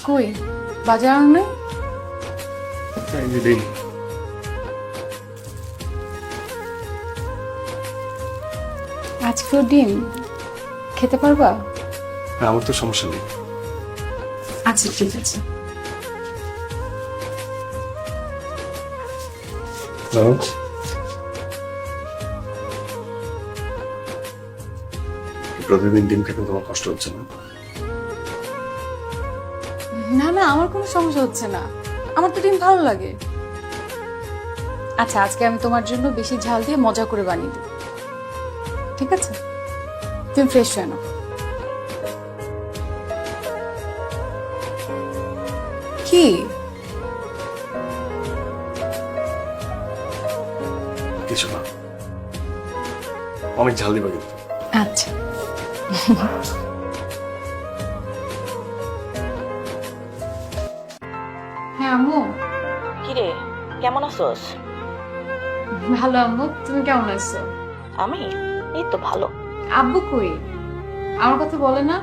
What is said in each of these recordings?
কই বাজার আনো নাই? আজকেও ডিম খেতে পারবা? আমার তো সমস্যা নেই। আচ্ছা ঠিক আছে। প্রতিদিন ডিম খেতে তোমার কষ্ট হচ্ছে না? না না, আমার কোনো সমস্যা হচ্ছে না, আমার তো ডিম ভালো লাগে। আচ্ছা আজকে আমি তোমার জন্য বেশি ঝাল দিয়ে মজা করে বানিয়ে দেব, ঠিক আছে? তুমি ফ্রেশ হয়ে নাও। কি কিছু না, অনেক ঝাল দিবা কিন্তু। আচ্ছা হ্যাঁ আম্মু। কিরে, কেমন আছোস? ভালো আম্মু, তুমি কেমন আছো? আমি এই তো ভালো। আব্বু কই? আমার কথা বলে না?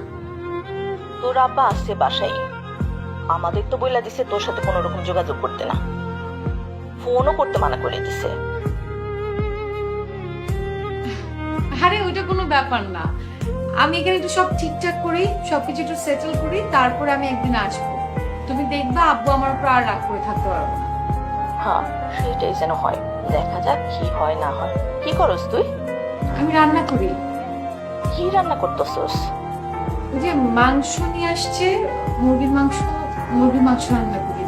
তোর আব্বা আসছে বাসায়, আমাদের তো বইলা দিছে তোর সাথে কোনো রকম যোগাযোগ করতে না, ফোনও করতে মানা করে দিছে। আরে ওইটা কোনো ব্যাপার না, আমি এখানে একটু সব ঠিকঠাক করি, সবকিছু একটু সেটেল করি, তারপরে আমি একদিন আসবো। তুমি দেখবা আব্বু আমার উপর আর রাগ করে থাকতে পারবে না। হ্যাঁ সেটাই যেন হয়, দেখা যাক কি হয় না হয়। কি করস তুই? আমি রান্না করি। কি রান্না করতেছস? ওই যে মাংস নিয়ে আসছে, মুরগির মাংস, মুরগির মাংস রান্না করি।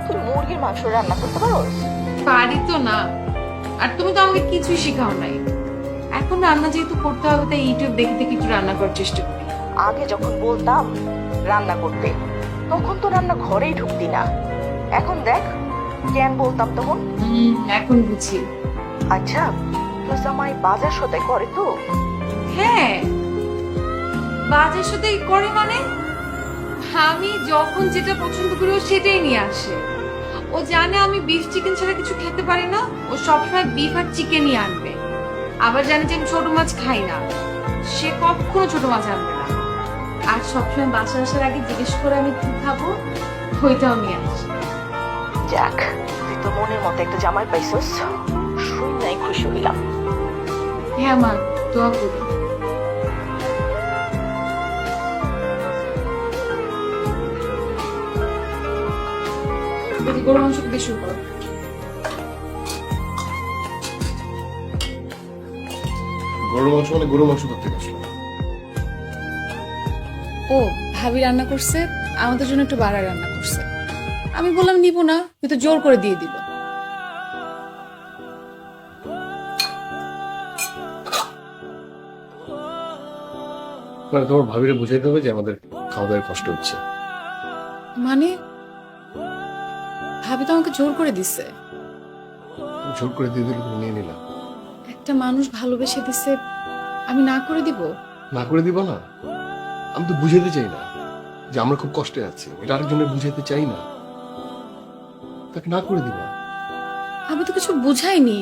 তুই মুরগির মাংস রান্না করতে পারোস? পারি তো না, আর তুমি তো আমাকে কিছুই শেখাও নাই। এখন রান্না যেহেতু করতে হবে, তাই ইউটিউব দেখে দেখে একটু রান্না করার চেষ্টা করি। আগে যখন বলতাম রান্না করতে, তখন তো রান্না ঘরেই ঢুকতি না। এখন দেখ, কেন বলতাম তখন? এখন বুঝি। আচ্ছা, তোর জামাই বাজার সদাই করে তো? হ্যাঁ, বাজার সাথে করে মানে আমি যখন যেটা পছন্দ করি ও সেটাই নিয়ে আসে। ও জানে আমি বিফ চিকেন ছাড়া কিছু খেতে পারি না, ও সবসময় বিফ আর চিকেনই আনবে। আবার জানে যে আমি ছোট মাছ খাই না, সে কখনো ছোট মাছ আনবে না। আর সবসময় বাসা আসার আগে জিজ্ঞেস করে আমি কি খাবো, ওইটাও নিয়ে আসে। যাক, তুই তো মনের মতো একটা জামাই পাইছস, শুনে খুশি হইলাম। হ্যাঁ মা, দোয়া করি। গরু মাংস দিয়ে শুরু করো। গরুর মাংস মানে গরুর মাংস করতে আসলো? ও ভাবি রান্না করছে, আমাদের জন্য একটু বাড়া রান্না করছে। আমি বললাম নিব না, তুই তো জোর করে দিয়ে দিল। মানে তোমার ভাবিরে বুঝাইতে হবে যে আমাদের খাওয়া দাওয়ার কষ্ট হচ্ছে। মানে ভাবি তো আমাকে জোর করে দিছে। জোর করে দিয়ে দিলে তুমি নিয়ে নিলা? একটা মানুষ ভালোবেসে দিছে, আমি না করে দিব? না করে দিব না? আমি তো বুঝাইতে চাই না যে আমরা খুব কষ্টে আছি, এটা আরেকজনের বুঝাইতে চাই না, তাকে না করে দিবা। আমি তো কিছু বুঝাইনি,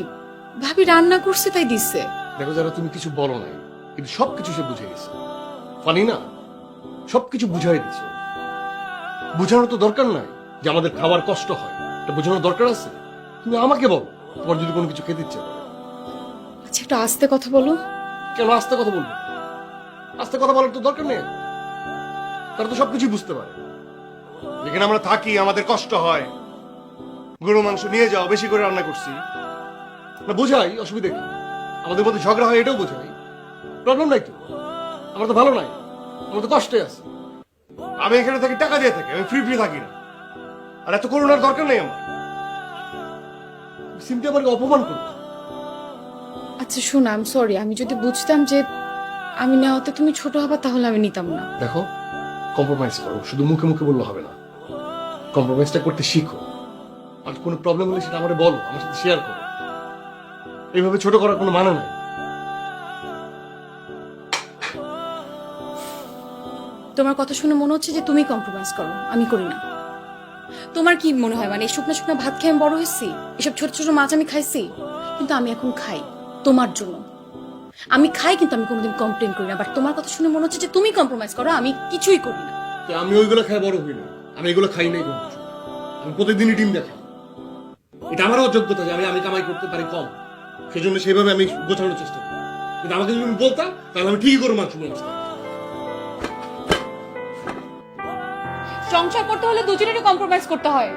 ভাবি রান্না করছে তাই দিছে। দেখো যারা, তুমি কিছু বলো নাই, কিন্তু সবকিছু সে বুঝে গেছে। ফানি না? সবকিছু বুঝাই দিছো। বুঝানোর তো দরকার নাই যে আমাদের খাবার কষ্ট হয়, এটা বোঝানোর দরকার আছে? তুমি আমাকে বলো তোমার যদি কোনো কিছু খেতে ইচ্ছে করে। আচ্ছা একটু আস্তে কথা বলো। কেন আস্তে কথা বলবো? আস্তে কথা বলার তো দরকার নেই, তারা তো সবকিছু বুঝতে পারে। যেখানে আমরা থাকি আমাদের কষ্ট হয়, গরু মাংস নিয়ে যাও, বেশি করে রান্না করছি, না বোঝাই, অসুবিধা কি? আমাদের মধ্যে ঝগড়া হয় এটাও বোঝাই, প্রবলেম নাই তো। আমার তো ভালো নাই, আমার তো কষ্টে আছে। আমি এখানে থাকি টাকা দিয়ে থাকি, আমি ফ্রি ফ্রি থাকি না। আর এত করোনার দরকার নেই আমার। সিমটি আমাকে অপমান করবে। আচ্ছা শোনো, আমি সরি, আমি যদি বুঝতাম যে আমি নেওয়াতে তুমি ছোট হবা তাহলে আমি নিতাম না। দেখো, কম্প্রোমাইজ করো, শুধু মুখে মুখে বললে হবে না, কম্প্রোমাইজটা করতে শিখো। আর কোনো প্রবলেম হলে সেটা আমাকে বলো, আমার সাথে শেয়ার করো। এইভাবে ছোট করার কোনো মানে নাই। তোমার কথা শুনে মনে হচ্ছে যে তুমি কম্প্রোমাইজ করো, আমি করি না। তোমার কি মনে হয় মানে এই শুকনো শুকনো ভাত খেয়ে আমি বড় হয়েছি, এসব ছোট ছোট মাছ আমি খাইছি? কিন্তু আমি এখন খাই তোমার জন্য, আমি খাই, কিন্তু আমি কোনোদিন কমপ্লেন করি না। বাট তোমার কথা শুনে মনে হচ্ছে যে তুমি কম্প্রোমাইজ করো, আমি কিছুই করি না। আমি ওইগুলো খাই বড় হই না। আমি এগুলো খাই নাই কোনো কিছু। আমি প্রতিদিনই ডিম দেখাই। এটা আমারও অযোগ্যতা যে আমি কামাই করতে পারি কম, সেজন্য সেইভাবে আমি গোছানোর চেষ্টা করি। কিন্তু আমাকে যদি তুমি বলতাম তাহলে আমি ঠিকই করে মাংস নিয়ে আসতাম। সংসার করতে হলে দুজনেরই কম্প্রোমাইজ করতে হয়।